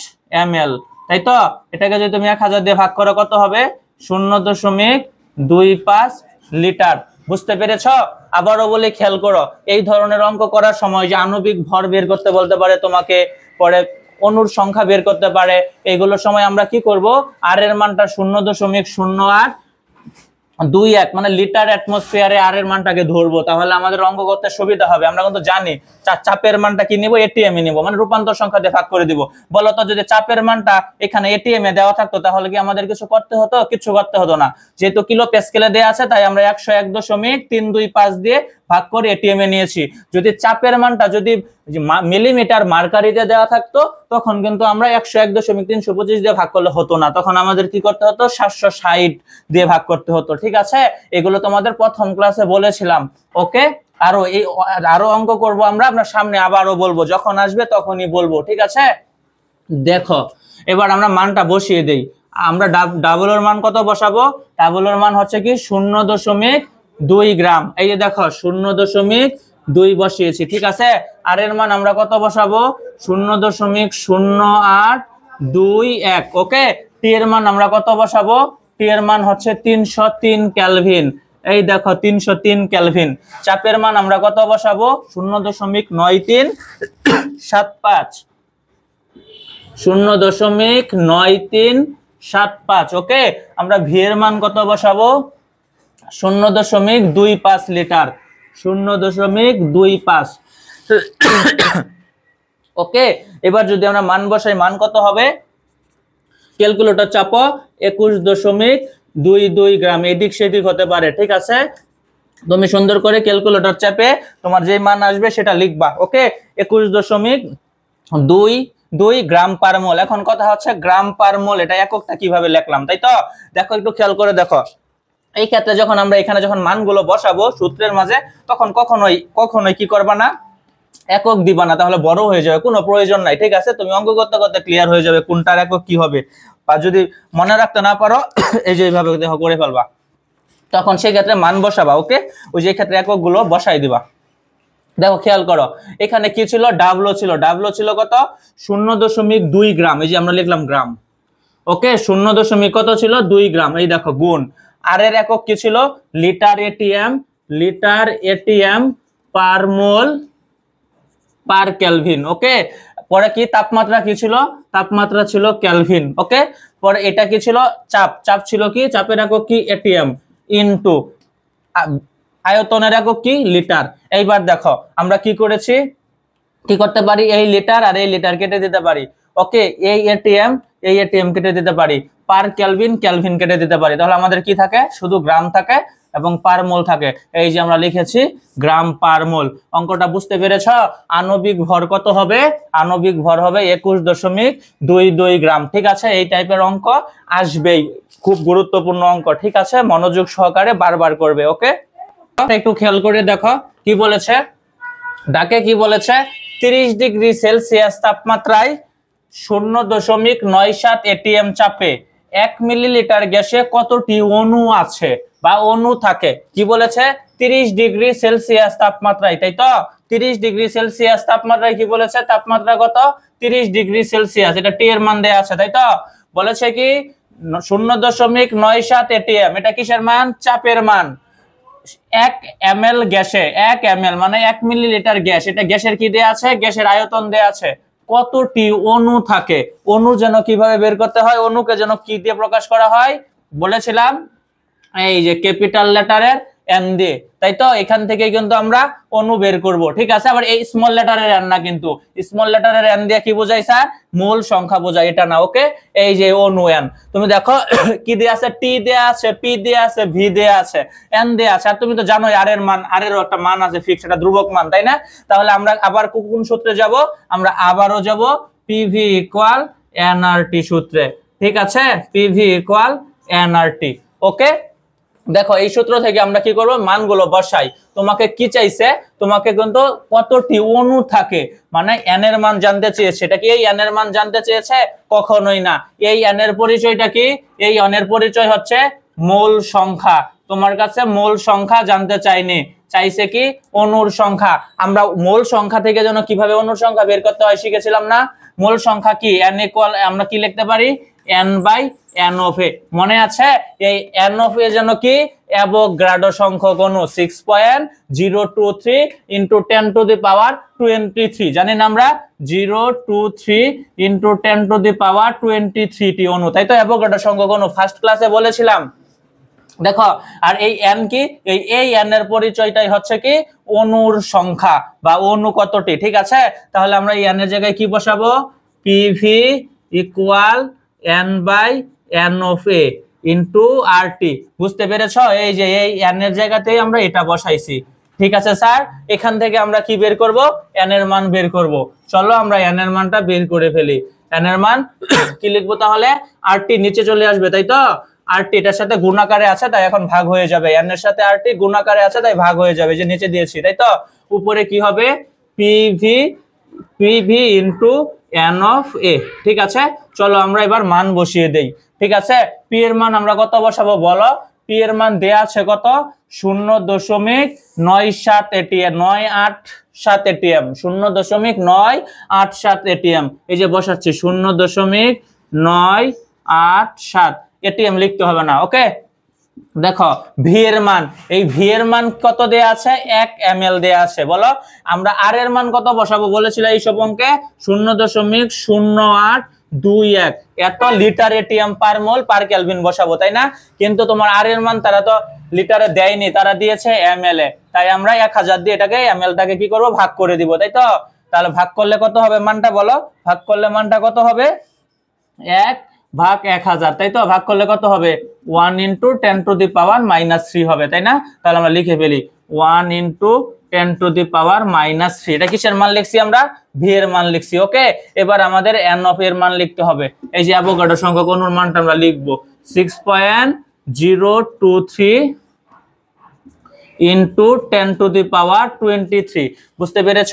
ml, তাই তো? এটাকে যদি তুমি 1000 দিয়ে ভাগ করো কত হবে? 0.25 লিটার। বুঝতে পেরেছ? আবারও বলে খেয়াল করো, এই ধরনের অঙ্ক করার সময় যে আণবিক ভর বের করতে বলতে পারে তোমাকে, পরে অণুর সংখ্যা বের করতে পারে, এইগুলোর সময় আমরা কি করব, আর এর মানটা 0.0821 মানে লিটার অ্যাটমসফিয়ারে আর এর মানটাকে ধরবো, তাহলে আমাদের অঙ্ক করতে সুবিধা হবে। আমরা কিন্তু জানি চাপের মানটা কি নিব, এটিএম এ নিব, মানে রূপান্তর সংখ্যা দিয়ে ভাগ করে দিব। বলতো যদি চাপের মানটা এখানে এটিএম এ দেওয়া থাকতো তাহলে কি আমাদের কিছু করতে হতো? কিছু করতে হতো না, যেহেতু কিলো প্যাসকেলে দেওয়া আছে তাই আমরা 101.325 দিয়ে ভাগ করে এটিএম এ নিয়েছি। যদি চাপের মানটা যদি মিলিমিটার মার্কারিতে দেওয়া থাকতো তখন কিন্তু আমরা 101.325 দিয়ে ভাগ করলে হতো না, তখন আমাদের কি করতে হতো? 760 দিয়ে ভাগ করতে হতো, ঠিক আছে? এগুলো তোমাদের প্রথম ক্লাসে বলেছিলাম। ওকে, আরো অঙ্ক করব আমরা, আপনার সামনে আবারও বলবো, যখন আসবে তখনই বলবো, ঠিক আছে? দেখো এবার আমরা মানটা বসিয়ে দেই। আমরা ডাবল এর মান কত বসাবো? ডাবল এর মান হচ্ছে কি 0.2 গ্রাম। এই যে দেখো 0.2 বসিয়েছি, ঠিক আছে? আর এর মান আমরা কত বসাবো? 0.0821। ওকে, টি এর মান আমরা কত বসাবো? টি এর মান হচ্ছে 303 কেলভিন। এই দেখো 303 কেলভিন। চাপের মান আমরা কত বসাবো? 0.9375, 0.9375। ওকে, আমরা ভি এর মান কত বসাবো? 0.25 লিটার, 0.25। ওকে, এবার যদি আমরা মান বসাই, মান কত হবে? ক্যালকুলেটর চাপো, 21.22 গ্রাম, এদিক সেদিক হতে পারে, ঠিক আছে? তুমি সুন্দর করে ক্যালকুলেটর চাপে তোমার যে মান আসবে সেটা লিখবা। ওকে, 21.22 গ্রাম পার মোল। এখন কথা হচ্ছে গ্রাম পার মোল, এটা এককটা কিভাবে লিখলাম, তাই তো? দেখো একটু খেয়াল করে দেখো, এই ক্ষেত্রে যখন আমরা এখানে যখন মানগুলো বসাবো সূত্রের মাঝে, তখন কখনোই কি করবা না, একক দিবা না, তাহলে বড় হয়ে যাবে, কোনো প্রয়োজন নাই, ঠিক আছে? তুমি অঙ্ক করতে করতে ক্লিয়ার হয়ে যাবে কোনটার একক কি হবে। বা যদি মনে রাখতে না পারো এই যে এইভাবে দেখো করে ফেলবা, তখন সেই ক্ষেত্রে মান বসাবা। ওকে, ওই যে ক্ষেত্রে একক গুলো বসাই দিবা। দেখো খেয়াল করো, এখানে কি ছিল? ডাবলো ছিল। ডাবলো ছিল কত? 0.2 গ্রাম। এই যে আমরা লিখলাম গ্রাম। ওকে, 0. কত ছিল? 2 গ্রাম। এই দেখো গুণ। আর এর একক কি ছিল? Litre ATM. লিটার এটিএম পার মোল পার কেলভিন। ওকে, পরে কি তাপমাত্রা কি ছিল? তাপমাত্রা ছিল কেলভিন। ওকে, পরে এটা কি ছিল? চাপ। চাপ ছিল কি? চাপের একক কি? এটিএম ইনটু আয়তনের একক কি? লিটার। এইবার দেখো আমরা কি করেছি, কি করতে পারি, এই লিটার আর এই লিটার কেটে দিতে পারি। ওকে, এই এটিএম কেটে দিতে পারি, পার কেলভিন কেটে দিতে পারি, তাহলে আমাদের কি থাকে? শুধু গ্রাম থাকে এবং পার মোল থাকে। এই যে আমরা লিখেছি গ্রাম পার মোল। অঙ্কটা বুঝতে পেরেছ? আণবিক ভর কত হবে? আণবিক ভর হবে 21.22 গ্রাম। ঠিক আছে, এই টাইপের অঙ্ক আসবেই, খুব গুরুত্বপূর্ণ অঙ্ক। ঠিক আছে, মনোযোগ সহকারে বারবার করবে। ওকে, একটু খেয়াল করে দেখো কি বলেছে, ডাকে কি বলেছে? 30 ডিগ্রি সেলসিয়াস তাপমাত্রায় 0.97 এটিএম চাপে 1 মিলিলিটার গ্যাসে কতটি অণু আছে বা অণু থাকে? কি বলেছে? 30 ডিগ্রি সেলসিয়াস তাপমাত্রায়, তাই তো? 30 ডিগ্রি সেলসিয়াস তাপমাত্রায় কি বলেছে? তাপমাত্রা কত? 30 ডিগ্রি সেলসিয়াস। এটা টি এর মান দেয়া আছে, তাই তো? বলেছে কি 0.97 এটিএম। এটা কিসের মান? চাপের মান। 1 ml গ্যাসে, 1 ml মানে 1 মিলিলিটার গ্যাস, এটা গ্যাসের কি দেয়া আছে? গ্যাসের আয়তন দেয়া আছে। কতটি অণু থাকে? অণু যেন কিভাবে বের করতে হয়? অণুকে যেন কি দিয়ে প্রকাশ করা হয়? বলেছিলাম এই যে ক্যাপিটাল লেটারের এন দিয়ে, তাই তো? এখান থেকে কিন্তু আমরা অণু বের করব, ঠিক আছে? আবার এই স্মল লেটারের এন না, কিন্তু স্মল লেটারের এন দিয়ে কি বোঝায় স্যার? মূল সংখ্যা বোঝায়, এটা না। ওকে, এই যে অণু এন, তুমি দেখো কি দেয়া আছে? টি দেয়া আছে, পি দেয়া আছে, ভি দেয়া আছে, এন দেয়া আছে। আর তুমি তো জানোই আর এর মান, আর এর একটা মান আছে ফিক্স, এটা ধ্রুবক মান, তাই না? তাহলে আমরা আবার কোন সূত্রে যাব? আমরা আবারও যাব পিভি ইকুয়াল এনআরটি সূত্রে, ঠিক আছে? PV equal nRT. ওকে, দেখো এই সূত্র থেকে আমরা কি করব? মানগুলো বসাই। তোমাকে কি চাইছে? তোমাকে কিন্তু কতটি অণু থাকে মানে এন এর মান জানতে চেয়েছে। এটা কি এই এন এর মান জানতে চেয়েছে? কখনোই না। এই এন এর পরিচয়টা কি? এই এন এর পরিচয় হচ্ছে মোল সংখ্যা। তোমার কাছে মোল সংখ্যা জানতে চাইনি, চাইছে কি? অণুর সংখ্যা। আমরা মোল সংখ্যা থেকে যেন কিভাবে অণুর সংখ্যা বের করতে হয় শিখেছিলাম না? মোল সংখ্যা কি? এন ইকুয়াল, আমরা কি লিখতে পারি? এন বাই এন অফ এ। মনে আছে? এই এন অফ এ যেন কি? অ্যাভোগাড্রো সংখ্যক অণু 6.023 ইন্টু 10 টু দি পাওয়ার 23। জানেন আমরা 023 ইন্টু 10 টু দি পাওয়ার 23 টি অণু, তাই তো? অ্যাভোগাড্রো সংখ্যক অণু ফার্স্ট ক্লাসে বলেছিলাম। দেখো, আর এই এন কি? এই এন এর পরিচয়টাই হচ্ছে কি? অণুর সংখ্যা বা অণু কতটি, ঠিক আছে? তাহলে আমরা এই এন এর জায়গায় কি বসাবো? PV equal N by N of A into R T. বুঝতে পেরেছ? এই যে এই এন এর জায়গাতেই আমরা এটা বসাইছি, ঠিক আছে স্যার? এখান থেকে আমরা কি বের করব? এন এর মান বের করব। চলো আমরা এন এর মানটা বের করে ফেলি। এন এর মান কি লিখবো তাহলে? আর টি নিচে চলে আসবে, তাই তো? আর টি এটার সাথে গুণাকারে আছে, তাই এখন ভাগ হয়ে যাবে। এন এর সাথে আর টি গুণাকারে আছে, তাই ভাগ হয়ে যাবে, যে নিচে দিয়েছি, তাই তো? উপরে কি হবে? PV PV into N of A, ঠিক আছে? চলো আমরা এবার মান বসিয়ে দেই, ঠিক আছে? পি এর মান আমরা কত বসাবো বলো? পি এর মান দেয়া আছে কত? 0.97 এটিএম, 987 এটিএম, 0.987 এটিএম। এই যে বসাচ্ছি 0.987 এটিএম, লিখতে হবে না। ওকে, দেখো ভি এর মান, এই ভি এর মান কত দেয়া আছে? 1 ml দেয়া আছে। বলো আমরা আর এর মান কত বসাবো বলেছিল এই সব অঙ্কে? 0.0821, এত লিটার এটিএম পার মোল পার কেলভিন বসাবো, তাই না? কিন্তু তোমার আর এর মান তারা তো লিটারে দেয়নি, তারা দিয়েছে ml এ, তাই আমরা 1000 দিয়ে এটাকে ml টাকে কি করব? ভাগ করে দিব, তাই তো? তাহলে ভাগ করলে কত হবে মানটা বলো? ভাগ করলে মানটা কত হবে? 1 ভাগ 1000, তাই তো? ভাগ করলে কত হবে? 1 ইন্টু 10 টু দি পাওয়ার -3 হবে, তাই না? তাহলে আমরা লিখে ফেলি 1 ইন্টু 10 টু দি পাওয়ার -3। এটা কিসের মান লিখছি আমরা? ভি এর মান লিখছি। ওকে, এবার আমাদের এন অফ এর মান লিখতে হবে। এই যে অ্যাভোগাড্রো সংখ্যক অণুর মানটা আমরা লিখবো 6.023 ইন্টু 10 টু দি পাওয়ার 23। বুঝতে পেরেছ?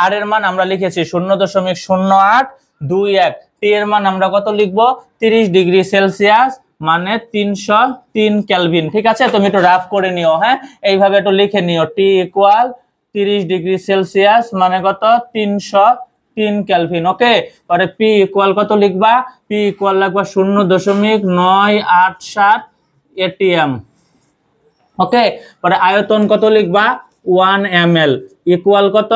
আর এর মান আমরা লিখেছি 0.0821। টি এর মান আমরা কত লিখবো? 30 ডিগ্রি সেলসিয়াস মানে 303 কেলভিন, ঠিক আছে? তুমি একটু রাফ করে নিও, হ্যাঁ, এইভাবে একটু লিখে নিও। টি ইকুয়াল 30 ডিগ্রি সেলসিয়াস মানে কত? 303 কেলভিন। ওকে, পরে পি ইকুয়াল কত লিখবা? পি ইকুয়াল লিখবা 0.987 এটিএম। ওকে, পরে আয়তন কত লিখবা? 1 ml ইকুয়াল কত?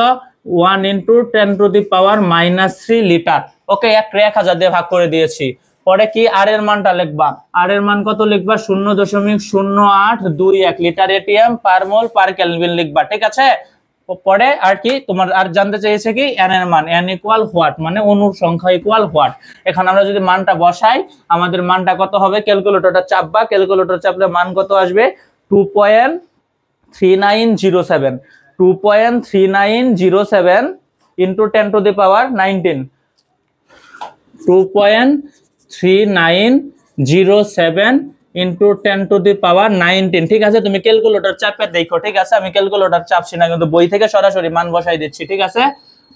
1 into 10 to the power -3 litre. Okay, 1000 দিয়ে ভাগ করে দিয়েছি। পরে কি আর এর মানটা লিখবা? আর এর মান কত লিখবা? 0.0821 লিটার এটিএম পার মোল পার কেলভিন লিখবা, ঠিক আছে? পরে আর কি তোমার আর জানতে চেয়েছে কি? এন এর মান। এন ইকুয়াল হোয়াট, মানে অণুর সংখ্যা ইকুয়াল হোয়াট। এখন আমরা যদি মানটা বসাই, আমাদের মানটা কত হবে? ক্যালকুলেটরটা চাপবা, ক্যালকুলেটর চাপলে মান কত আসবে? 2.3907, 2.3907 into 10 to the power 19, 2.3907 into 10 to the power 19, ঠিক আছে? তুমি ক্যালকুলেটর চাপে দেখো, ঠিক আছে? আমি ক্যালকুলেটর চাপছি না, কিন্তু বই থেকে সরাসরি মান বসাই দিচ্ছি, ঠিক আছে?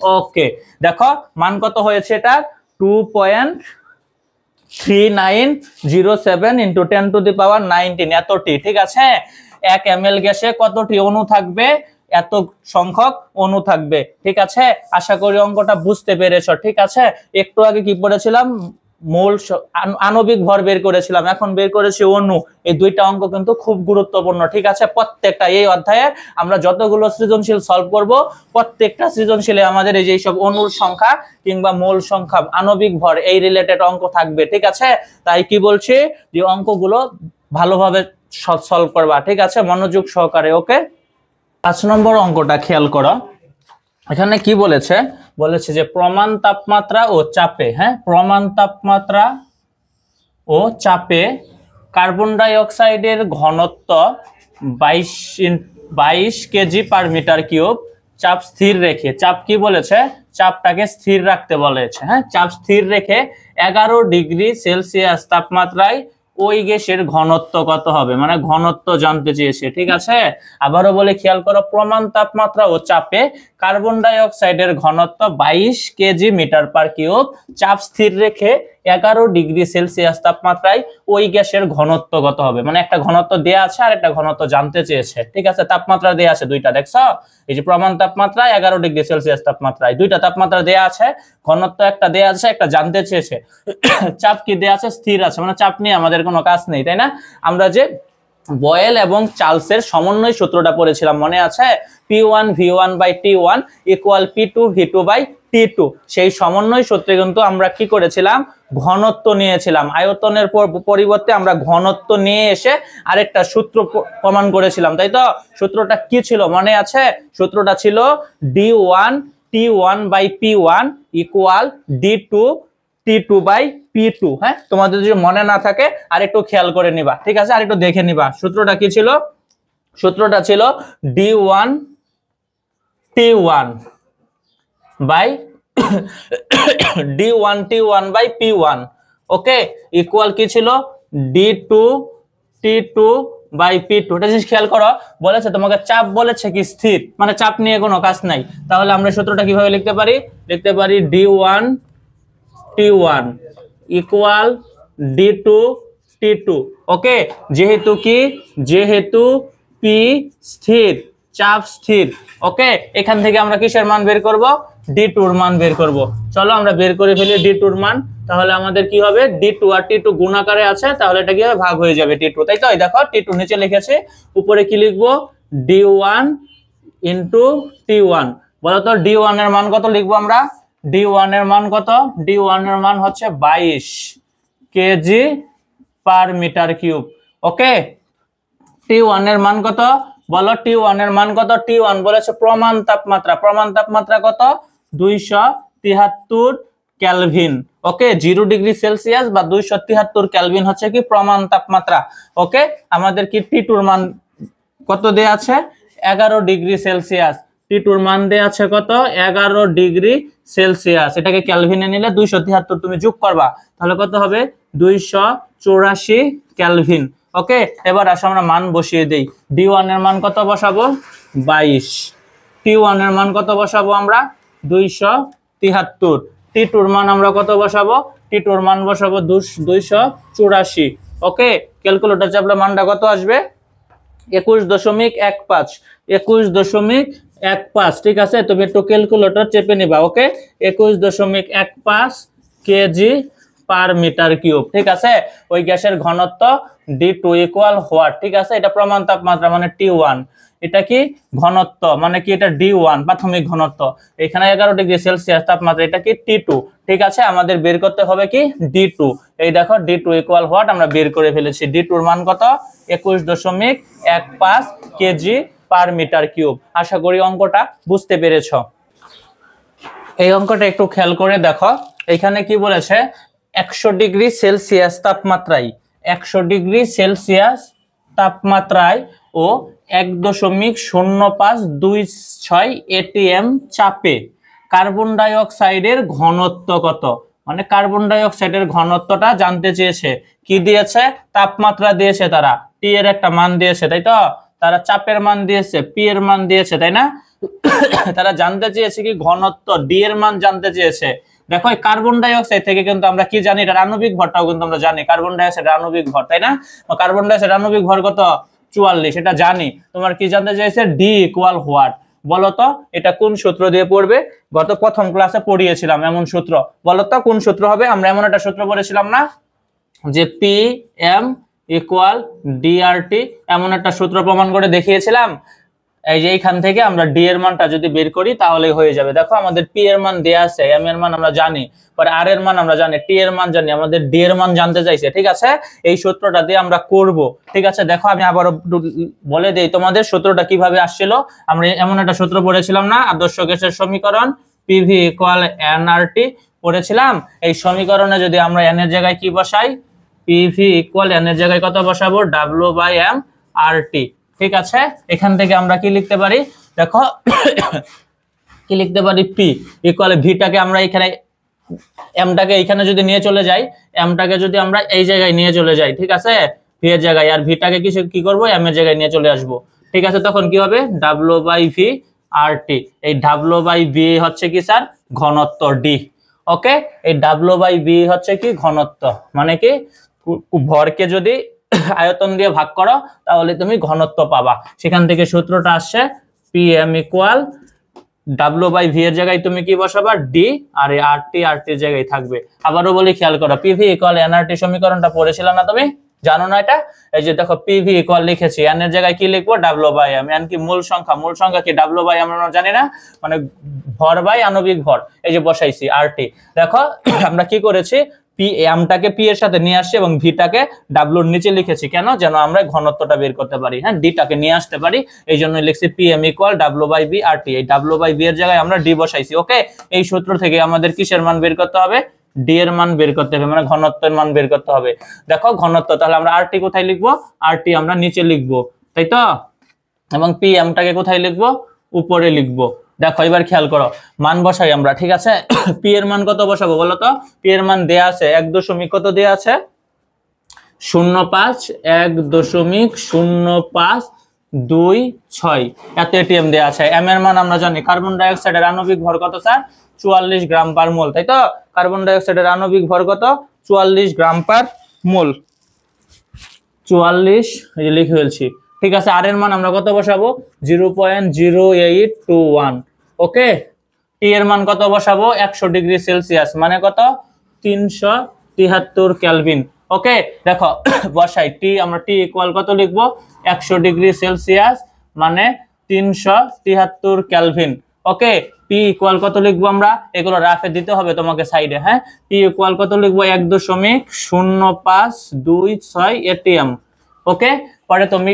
ওকে, দেখো মান কত হয়েছে? এটা 2.3907 × 10⁻19 এতটি, ঠিক আছে। 1 ml গ্যাসে কতটি অণু থাকবে, এত সংখ্যক অণু থাকবে, ঠিক আছে। আশা করি অঙ্কটা বুঝতে পেরেছো, ঠিক আছে। একটু আগে কি পড়েছিলাম, মোল আণবিক ভর বের করেছিলাম, এখন বের করেছি অণু। এই দুইটা অঙ্ক কিন্তু খুব গুরুত্বপূর্ণ, ঠিক আছে। প্রত্যেকটা এই অধ্যায়ে আমরা যতগুলো সৃজনশীল সলভ করব, প্রত্যেকটা সৃজনশীলে আমাদের এই যে সব অণুর সংখ্যা কিংবা মোল সংখ্যা, আণবিক ভর এই রিলেটেড অঙ্ক থাকবে, ঠিক আছে। তাই কি বলছি, যে অঙ্কগুলো ভালোভাবে সলভ করবা, ঠিক আছে, মনোযোগ সহকারে। ওকে, 5 নম্বর অঙ্কটা খেয়াল করো। এখানে কি বলেছে, বলেছে যে প্রমাণ তাপমাত্রা ও চাপে, হ্যাঁ, প্রমাণ তাপমাত্রা ও চাপে কার্বন ডাই অক্সাইডের ঘনত্ব 22 kg/m³, চাপ স্থির রেখে, চাপ কি বলেছে, চাপটাকে স্থির রাখতে বলেছে, হ্যাঁ, চাপ স্থির রেখে 11 ডিগ্রি সেলসিয়াস তাপমাত্রায় ওই গ্যাসের ঘনত্ব কত হবে, মানে ঘনত্ব জানতে চেয়েছে, ঠিক আছে। আবারও বলে খেয়াল করো, প্রমাণ তাপমাত্রা ও চাপে কার্বন ডাই অক্সাইডের ঘনত্ব 22 kg/m³, চাপ স্থির রেখে 11 ডিগ্রি সেলসিয়াস তাপমাত্রায় ওই গ্যাসের ঘনত্ব কত হবে, মানে একটা ঘনত্ব দেয়া আছে আর একটা ঘনত্ব জানতে চেয়েছে, ঠিক আছে। তাপমাত্রা দেয়া আছে দুইটা, দেখছো, এই যে প্রমাণ তাপমাত্রা 11 ডিগ্রি সেলসিয়াস তাপমাত্রায়, দুইটা তাপমাত্রা দেয়া আছে, ঘনত্ব একটা দেয়া আছে, একটা জানতে চেয়েছে। চাপ কি দেয়া আছে, স্থির আছে, মানে চাপ নিয়ে আমাদের কোনো কাজ নেই, তাই না। আমরা যে বয়েল এবং চার্লসের সমন্বয় সূত্রটা পড়েছিলাম, মনে আছে, P1V1/T1 = P2V2/T2, সেই সমন্বয় সূত্রে কিন্তু আমরা কি করেছিলাম, ঘনত্ব নিয়েছিলাম, আয়তনের পরিবর্তে আমরা ঘনত্ব নিয়ে এসে আরেকটা সূত্র প্রমাণ করেছিলাম, তাই তো। সূত্রটা কি ছিল, মনে আছে, সূত্রটা ছিল D1T1/P1 = D2T2/P2, হ্যাঁ। তোমাদের যদি মনে না থাকে আরেকটু খেয়াল করে নিবা, ঠিক আছে, আরেকটু দেখে নিবা। সূত্রটা কি ছিল, সূত্রটা ছিল D1T1/P1, ওকে, ইকুয়াল কি ছিল, D2T2/P2। এটা জিনিস খেয়াল করো, বলেছে তোমাকে চাপ বলেছে কি স্থির, মানে চাপ নিয়ে কোনো কাজ নাই। তাহলে আমরা সূত্রটা কিভাবে লিখতে পারি, লিখতে পারি D1T1 = D2T2, ওকে। যেহেতু কি, যেহেতু P স্থির, চাপ স্থির, ওকে, এখান থেকে আমরা কিসের মান বের করব, D2 মান বের করব। চলো আমরা বের করে ফেলি D2 মান। তাহলে আমাদের কি হবে, D2 আর T2 গুণ আকারে আছে, তাহলে এটা কি হবে, ভাগ হয়ে যাবে T2, তাই তো। এই দেখো T2 নিচে লিখেছে, উপরে কি লিখবো, D1 × T1। বলো তো D1 এর মান কত লিখবো আমরা, D1 এর মান কত, D1 এর মান হচ্ছে 22 kg/m³, ওকে। T1 এর মান কত, বলো T1 এর মান কত, T1 বলেছে প্রমাণ তাপমাত্রা, প্রমাণ তাপমাত্রা কত, 273 কেলভিন, ওকে। 0 ডিগ্রি সেলসিয়াস বা 273 কেলভিন হচ্ছে কি প্রমাণ তাপমাত্রা, ওকে। আমাদের কি T2 মান কত দেয়া আছে, 11 ডিগ্রি সেলসিয়াস, T2 মান দেয়া আছে কত, 11 ডিগ্রি সেলসিয়াস। এটাকে কেলভিনে নিলে 273 তুমি যোগ করবা, তাহলে কত হবে, 284 কেলভিন, ওকে। এবার আসো আমরা মান বসিয়ে দেই। D1 এর মান কত বসাবো, 22, T1 এর মান কত বসাবো আমরা, 273, T2 এর মান আমরা কত বসাবো, T2 এর মান বসাবো 284, ওকে। ক্যালকুলেটর চাপলে মানটা কত আসবে, 21.15, 21.15, ঠিক আছে। তুমি একটু ক্যালকুলেটর চেপে নিবা, ওকে। 21.15 kg/m³, ঠিক আছে। ওই গ্যাসের ঘনত্ব D2 = হোয়াট, ঠিক আছে। এটা প্রমাণ তাপমাত্রা মানে T1, এটা কি ঘনত্ব মানে কি, এটা D1 প্রাথমিক ঘনত্ব, এখানে 11 ডিগ্রি সেলসিয়াস তাপমাত্রা, এটা কি T2, ঠিক আছে। আমাদের বের করতে হবে কি D2, এই দেখো D2 = হোয়াট, আমরা বের করে ফেলেছি। D2 এর মান কত, 21.15 kg/m³। আশা করি অঙ্কটা বুঝতে পেরেছো। এই অঙ্কটা একটু খেয়াল করে দেখো, এখানে কি বলেছে, 100 ডিগ্রি সেলসিয়াস তাপমাত্রায়, 100 ডিগ্রি সেলসিয়াস তাপমাত্রায় ও 1.0526 atm চাপে কার্বন ডাই অক্সাইডের ঘনত্ব কত, মানে কার্বন ডাই অক্সাইডের ঘনত্বটা জানতে চেয়েছে। কি দিয়েছে, তাপমাত্রা দিয়েছে, তারা T এর একটা মান দিয়েছে, তাই তো, তারা চাপের মান দিয়েছে, P এর মান দিয়েছে, তাই না। তারা জানতে চেয়েছে কি ঘনত্ব, D এর মান জানতে চেয়েছে, দেখো এই কার্বন ডাই অক্সাইড থেকে কিন্তু আমরা কি জানি, এটা আণবিক ভরটাও কিন্তু আমরা জানি, কার্বন ডাই অক্সাইড আণবিক ভর, তাই না? কার্বন ডাই অক্সাইড আণবিক ভর কত? 44, এটা জানি। তোমার কি জানতে চাইছে? ডি ইকুয়াল হোয়াট, বলো তো এটা কোন সূত্র দিয়ে পড়বে? গত প্রথম ক্লাসে পড়িয়েছিলাম এমন সূত্র, বলো তো কোন সূত্র হবে? আমরা এমন একটা সূত্র পড়েছিলাম না, যে পি এম ইকুয়াল ডিআরটি, এমন একটা সূত্র প্রমাণ করে দেখিয়েছিলাম। এই যে এইখান থেকে আমরা ডি এর মানটা যদি বের করি তাহলে হয়ে যাবে। দেখো আমাদের পি এর মান দেয়া আছে, এম এর মান আমরা জানি, পরে আর এর মান আমরা জানি, টি এর মান জানি, আমাদের ডি এর মান জানতে চাইছে। ঠিক আছে, এই সূত্রটা দিয়ে আমরা করব। ঠিক আছে, দেখো আমি আবার বলে দেই তোমাদের সূত্রটা কিভাবে আসছিল। আমরা এমন একটা সূত্র পড়েছিলাম না, আদর্শ গ্যাসের সমীকরণ পিভি ইকুয়াল এনআরটি পড়েছিলাম। এই সমীকরণে যদি আমরা এন এর জায়গায় কি বসাই, পিভি ইকুয়াল এন এর জায়গায় কত বসাবো? ডাব্লিউ বাই এম আর টি। ঠিক আছে, এখান থেকে আমরা কি লিখতে পারি? দেখো কি লিখতে পারি? পি ইকুয়াল ভিটাকে আমরা এখানে, এমটাকে এখানে যদি নিয়ে চলে যাই, এমটাকে যদি আমরা এই জায়গায় নিয়ে চলে যাই, ঠিক আছে, ভি এর জায়গায়, আর ভিটাকে কি করব? এম এর জায়গায় নিয়ে চলে আসবো। ঠিক আছে, তখন কি হবে? W by V R T. এই ডাব্লিউ বাই ভি হচ্ছে কি স্যার? ঘনত্ব ডি। ওকে, এই ডাব্লিউ বাই ভি হচ্ছে কি? ঘনত্ব। মানে কি, ভরকে যদি আয়তন দিয়ে ভাগ করো তাহলে তুমি ঘনত্ব পাবা। সেখান থেকে সূত্রটা আসছে P M equal W by V এর জায়গায় তুমি কি বসাবা? ডি, আর এই আর টির জায়গায় থাকবে। আবারও বলি, খেয়াল করো, পিভি ইকুয়াল এনআরটি সমীকরণটা পড়েছিল না তুমি? জানো না এটা? এই যে দেখো পিভি ইকুয়াল লিখেছি, এন এর জায়গায় কি লিখবো? W by M. এন কি মূল সংখ্যা, মূল সংখ্যা কি? ডাব্লিউ বাই এম আমরা জানি না, মানে ভর বাই আণবিক ভর। এই যে বসাইছি আর টি। দেখো আমরা কি করেছি, পি এমটাকে পি এর সাথে নিয়ে আসছি এবং ভিটাকে ডাব্লিউর নিচে লিখেছি। কেন? যেন আমরা ঘনত্বটা বের করতে পারি, হ্যাঁ, ডিটাকে নিয়ে আসতে পারি। এই জন্য লিখছি P M equal W by B R T. এই ডাব্লিউ বাই বি এর জায়গায় আমরা ডি বসাইছি। ওকে, এই সূত্র থেকে আমাদের কিসের মান বের করতে হবে? ডি এর মান বের করতে হবে, মানে ঘনত্বের মান বের করতে হবে। দেখো ঘনত্ব, তাহলে আমরা আর টি কোথায় লিখবো? আর টি আমরা নিচে লিখবো, তাই তো? এবং পি এমটাকে কোথায় লিখবো? উপরে লিখবো। দেখো এবার খেয়াল করো, মান বসাই আমরা। ঠিক আছে, পি এর মান কত বসাবো বলো তো? পি এর মান দেয়া আছে 1 কত দেয়া আছে? 0.5, 1.0526 এত এটিএম দেয়া আছে। এম এর মান আমরা জানি, কার্বন ডাই অক্সাইডের আণবিক ভর কত স্যার? 44 গ্রাম পার মোল, তাই তো? কার্বন ডাই অক্সাইডের আণবিক ভর কত? 44 গ্রাম পার মোল। 44, এই যে লিখে ফেলছি। ঠিক আছে, আর এর মান আমরা কত বসাবো? 0.0821। ওকে, টি এর মান কত বসাবো? 100 ডিগ্রি সেলসিয়াস, মানে কত? 373 কেলভিন। ওকে, দেখো বসাই টি, আমরা টি ইকুয়াল কত লিখবো? 100 ডিগ্রি সেলসিয়াস মানে 373 কেলভিন। ওকে, পি ইকুয়াল কত লিখবো আমরা? এগুলো রাফে দিতে হবে তোমাকে সাইডে, হ্যাঁ। পি ইকুয়াল কত লিখবো? 1.0526 এটিএম। ওকে, পরে তুমি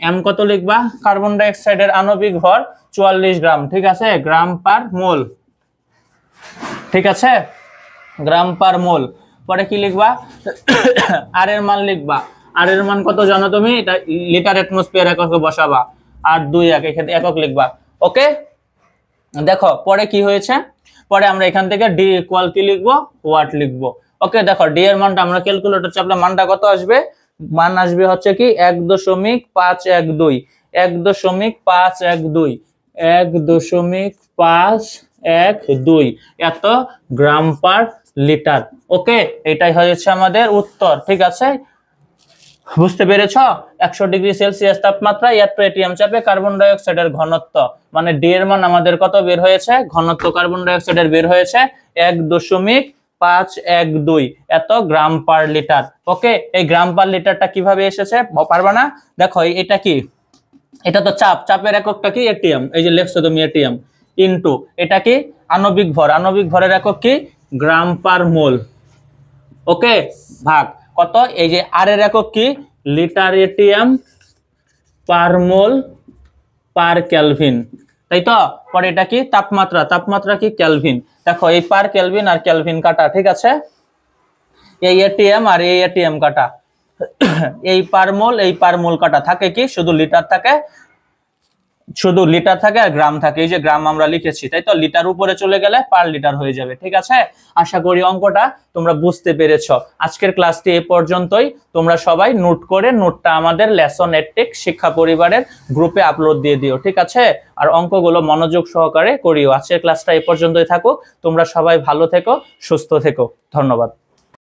এম কত লিখবা? কার্বন ডাই অক্সাইডের আণবিক ভর 44 গ্রাম, ঠিক আছে, গ্রাম পার মোল। ঠিক আছে, গ্রাম পার মোল। পরে কি লিখবা? আর এর মান লিখবা। আর এর মান কত জানো তুমি? এটা লিটার অ্যাটমসফিয়ার এককে বসাবা, আর 2 এক্ষেত্রে একক লিখবা। ওকে, দেখো পরে কি হয়েছে? পরে আমরা এখান থেকে ডি ইকুয়াল কি লিখবো? ওয়াট লিখবো। ওকে, দেখো ডি এর মানটা আমরা ক্যালকুলেটর চাপলে মানটা কত আসবে? মান আসবে হচ্ছে কি 1.512, 1.512, 1.512 এত গ্রাম পার লিটার। ওকে, এটাই হয়েছে আমাদের উত্তর। ঠিক আছে, বুঝতে পেরেছ? 100 ডিগ্রি সেলসিয়াস তাপমাত্রা, এত এটিএম চাপে কার্বন ডাই অক্সাইডের ঘনত্ব, মানে ডি এর মান আমাদের কত বের হয়েছে? ঘনত্ব কার্বন ডাই অক্সাইডের বের হয়েছে 1.512 এত গ্রাম পার লিটার। ওকে, এই গ্রাম পার লিটারটা কিভাবে এসেছে পারবা না? দেখো এটা কি, এটা তো চাপ, চাপের এককটা কি? এটিএম। এই যে লিখছো তুমি এটিএম ইনটু এটা কি? আণবিক ভর, আণবিক ভরের একক কি? গ্রাম পার মোল। ওকে, ভাগ কত? এই যে আর এর একক কি? লিটার এটিএম পার মোল পার কেলভিন, তাই তো? পরে এটা কি? তাপমাত্রা, তাপমাত্রা কি? কেলভিন। দেখো এই পার কেলভিন আর কেলভিন কাটা, ঠিক আছে, এই এটিএম আর এই এটিএম কাটা, এই পার মোল কাটা, থাকে কি? শুধু লিটার থাকে। শুধু লিটার থাকে আর গ্রাম থাকে, এই যে গ্রাম আমরা লিখেছি তাই তো, লিটার উপরে চলে গেলে পার লিটার হয়ে যাবে। ঠিক আছে, আশা করি অঙ্কটা তোমরা বুঝতে পেরেছ। আজকের ক্লাসটি এই পর্যন্তই। তোমরা সবাই নোট করে নোটটা আমাদের লেসন এডটেক শিক্ষা পরিবারের গ্রুপে আপলোড দিয়ে দিও। ঠিক আছে, আর অঙ্কগুলো মনোযোগ সহকারে করিও। আজকের ক্লাসটা এই পর্যন্তই থাকুক। তোমরা সবাই ভালো থেকো, সুস্থ থেকো। ধন্যবাদ।